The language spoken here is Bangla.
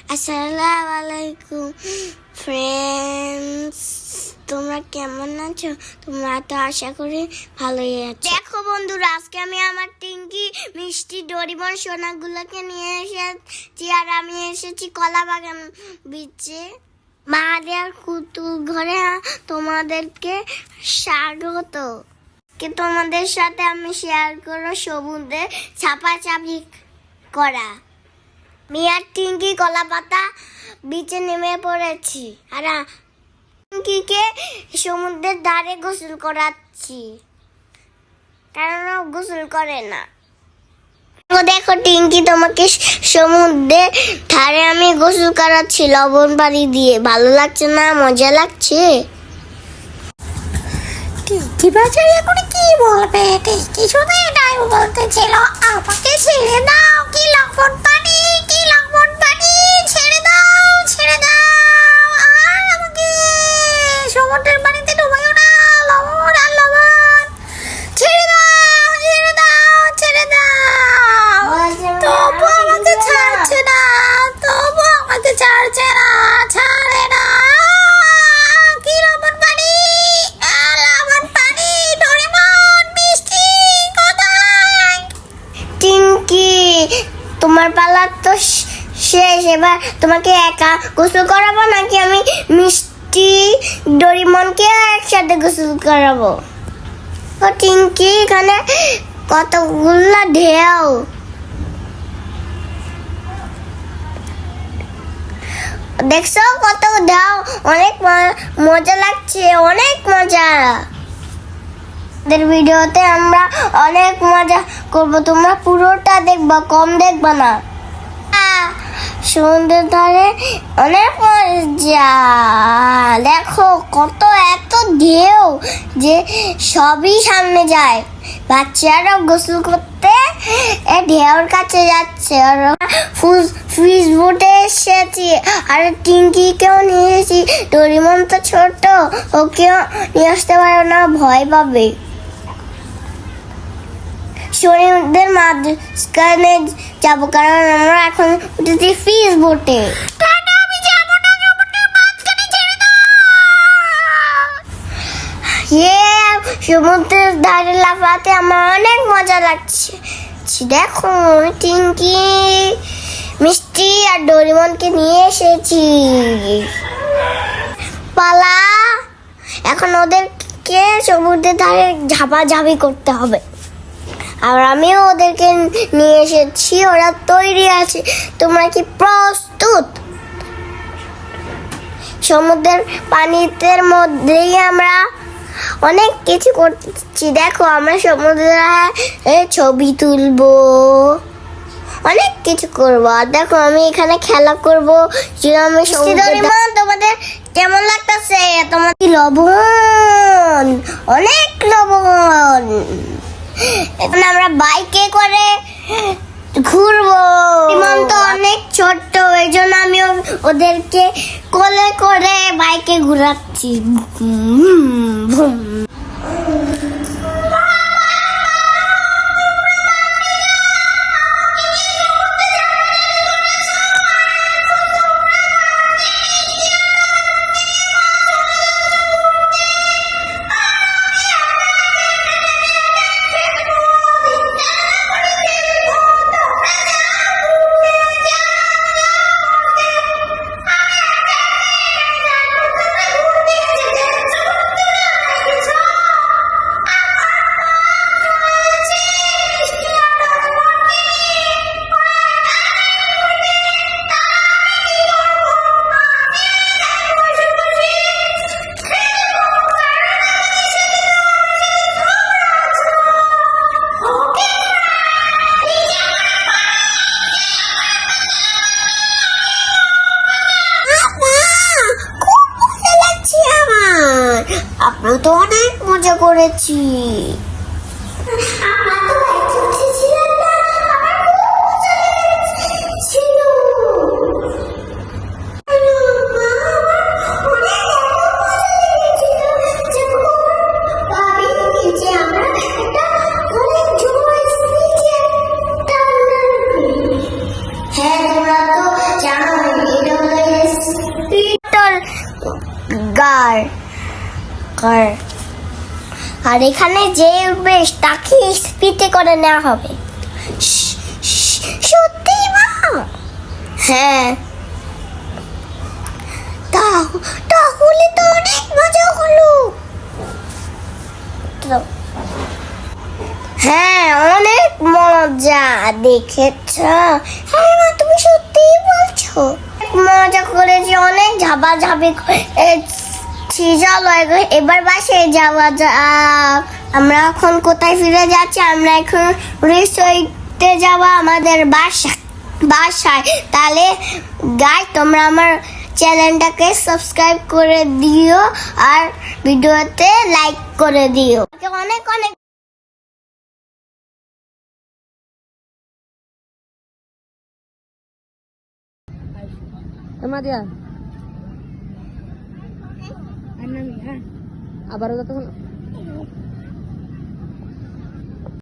আসসালামু আলাইকুম ফ্রেন্ডস, তোমরা কেমন আছো? তোমরা তো আশা করি ভালোই আছো। দেখো বন্ধুরা, আজকে আমি আমার টিঙ্কি মিষ্টি ডোরিমন সোনাগুলোকে নিয়ে এসেছি, আর আমি এসেছি কলা বাগান বিচে মাদের কুতুল ঘরে। তোমাদেরকে স্বাগত। তোমাদের সাথে আমি শেয়ার করবো সমুদ্রে চাপাচাপি করা। মিয়ার টিঙ্কি কলা পাতা বিচে নেমে পড়েছি, আর টিঙ্কিকে সমুদ্রের ধারে গোসল করাচ্ছি, কারণ ও গোসল করে না। দেখো টিঙ্কি, তোমাকে সমুদ্রের ধারে আমি গোসল করাচ্ছি লবণ পানি দিয়ে। ভালো লাগছে না? মজা লাগছে? টিঙ্কি বাজারে এখন কি বলবে? টিঙ্কি শুধু এটাই বলতেছিল, আমাকে ছেড়ে দাও, কি লবণ পানি, কি লবণ পানি, ছেড়ে দাও, ছেড়ে দাও, আর আমাকে সমুদ্রের পানিতে ডুবাইও না, লবণ আর লবণ, ছেড়ে দাও, ছেড়ে দাও, ছেড়ে দাও। তবু আমাকে ছাড়ছে না, তবু আমাকে ছাড়ছে না, ছাড়ে না। কি লবণ পানি, লবণ পানি, ডোরেমন মিষ্টি কোথায়? টিঙ্কি, তোমার পালা তো শেষ। এবার তোমাকে একা গোসল করাবো, নাকি আমি মিষ্টি ডোরিমনকে একসাথে গোসল করাবো? ও টিঙ্কি, এখানে কতগুলো ঢেউ। দেখছো কত ঢেউ? অনেক মজা লাগছে, অনেক মজা। ভিডিওতে আমরা অনেক মজা করব, তোমরা পুরোটা দেখবা, কম দেখবা না। সমুদ্রের ধারে অনেক মজা। দেখো কত এত ঢেউ যে সবই সামনে যায়। বাচ্চারাও গোসল করতে ঢেউর কাছে যাচ্ছে। আর ফিশ বোটে এসেছি, আর টিঙ্কিকেও নিয়ে এসেছি। ডোরিমন তো ছোট, ওকেও নিয়ে আসতে পারো না, ভয় পাবে। সমুদ্রের মাঝখানে যাবো, কারণ আমরা এখন উঠেছি ফিশ বোটে। সমুদ্রের ধারে লাফাতে আমার অনেক মজা লাগছে। দেখো, টিঙ্কি মিষ্টি আর ডোরিমনকে নিয়ে এসেছি। পালা, এখন ওদেরকে সমুদ্রের ধারে ঝাপাঝাপি করতে হবে। আর আমিও ওদেরকে নিয়ে এসেছি, ওরা তৈরি আছে। তোমরা কি প্রস্তুত? সমুদ্রের পানিতে মধ্যেই আমরা অনেক কিছু করছি। দেখো, আমরা সমুদ্রে ছবি তুলবো, অনেক কিছু করবো। আর দেখো, আমি এখানে খেলা করবো। আমি তোমাদের কেমন লাগতেছে? তোমার লবণ, অনেক লবণ। এখন আমরা বাইকে করে ঘুরবো। বিমান তো অনেক ছোট্ট, এই জন্য আমি ওদেরকে কোলে করে বাইকে ঘুরাচ্ছি। আমরা তো অনেক মজা করেছি। হ্যাঁ, তোমরা তো জানো আর এখানে যে উঠবে তাকে স্পিডে করে নেওয়া হবে। সত্যি মা? হ্যাঁ, তাহলে তো অনেক মজা হলো। হ্যাঁ, অনেক মজা। দেখেছ? হ্যাঁ মা, তুমি সত্যিই বলছো? মজা করেছি, অনেক ঝাপাঝাপি করেছি। চলো এবার বাসায় যাওয়া যাক। আমরা এখন কোথায় ফিরে যাচ্ছি? আমরা এখন রিসোর্টে যাওয়া আমাদের বাসায়। তাহলে গাইস, তোমরা আমার চ্যানেলটাকে সাবস্ক্রাইব করে দিও আর ভিডিওতে লাইক করে দিও। অনেক অনেক Emang dia. Abaru datang